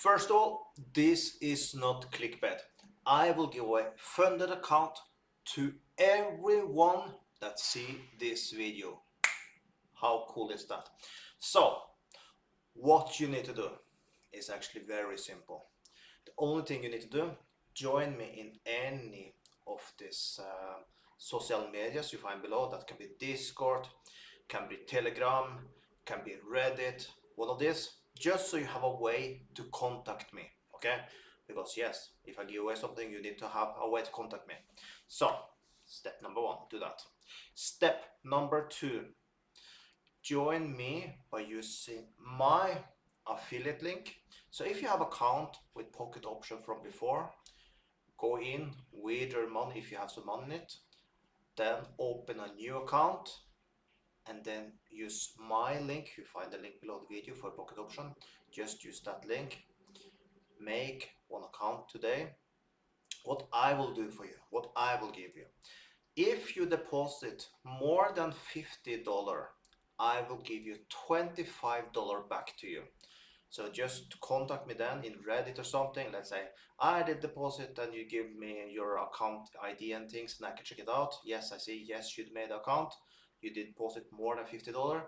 First of all, this is not clickbait. I will give away funded account to everyone that see this video. How cool is that? So, what you need to do is actually very simple. The only thing you need to do, join me in any of these social medias you find below. That can be Discord, can be Telegram, can be Reddit, one of these, just so you have a way to contact me, okay? Because yes, if I give away something, you need to have a way to contact me. So, step number one, do that. Step number two, join me by using my affiliate link. So if you have account with Pocket Option from before, go in, withdraw money if you have some money in it, then open a new account and then use my link. You find the link below the video for Pocket Option. Just use that link. Make one account today. What I will do for you, what I will give you, if you deposit more than $50, I will give you $25 back to you. So just contact me then in Reddit or something. Let's say I did deposit and you give me your account ID and things and I can check it out. Yes, I see. Yes, you made an account. You did deposit more than $50.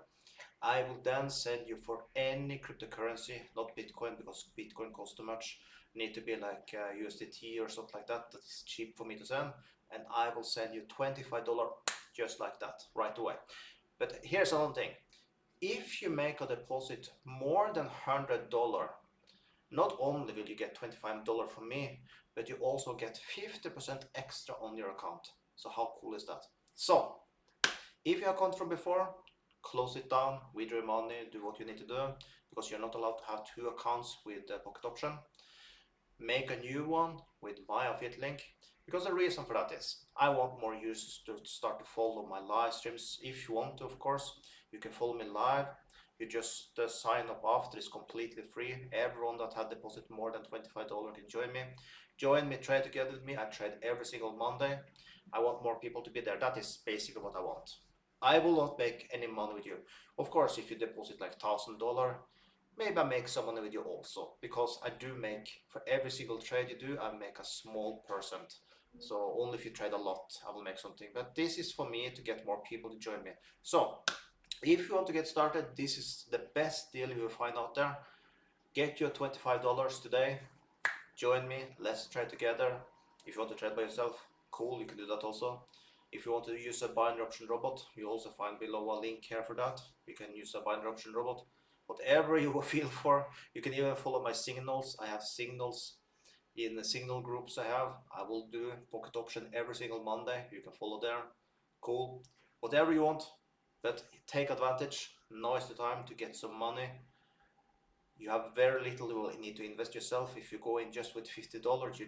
I will then send you for any cryptocurrency, not Bitcoin because Bitcoin costs too much. Need to be like USDT or something like that. That's cheap for me to send. And I will send you $25 just like that right away. But here's another thing. If you make a deposit more than $100, not only will you get $25 from me, but you also get 50% extra on your account. So how cool is that? So if you have account from before, close it down, withdraw your money, do what you need to do, because you're not allowed to have two accounts with the Pocket Option. Make a new one with my affiliate link, because the reason for that is I want more users to start to follow my live streams. If you want to, of course, you can follow me live. You just sign up after. It's completely free. Everyone that had deposited more than $25 can join me. Join me, trade together with me. I trade every single Monday. I want more people to be there. That is basically what I want. I will not make any money with you. Of course, if you deposit like $1,000, maybe I make some money with you also, because I do make, for every single trade you do, I make a small percent. So only if you trade a lot, I will make something. But this is for me to get more people to join me. So if you want to get started, this is the best deal you will find out there. Get your $25 today. Join me. Let's trade together. If you want to trade by yourself, cool, you can do that also. If you want to use a binary option robot, you also find below a link here for that. You can use a binary option robot. Whatever you feel for. You can even follow my signals. I have signals in the signal groups I will do Pocket Option every single Monday. You can follow there. Cool. Whatever you want, but take advantage. Now is the time to get some money. You have very little you will need to invest yourself. If you go in just with $50,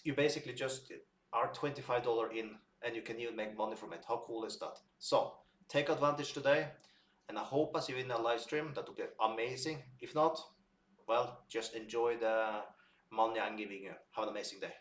you basically just are $25 in and you can even make money from it. How cool is that? So take advantage today, and I hope I see you in a live stream. That would be amazing. If not, well, just enjoy the money I'm giving you. Have an amazing day.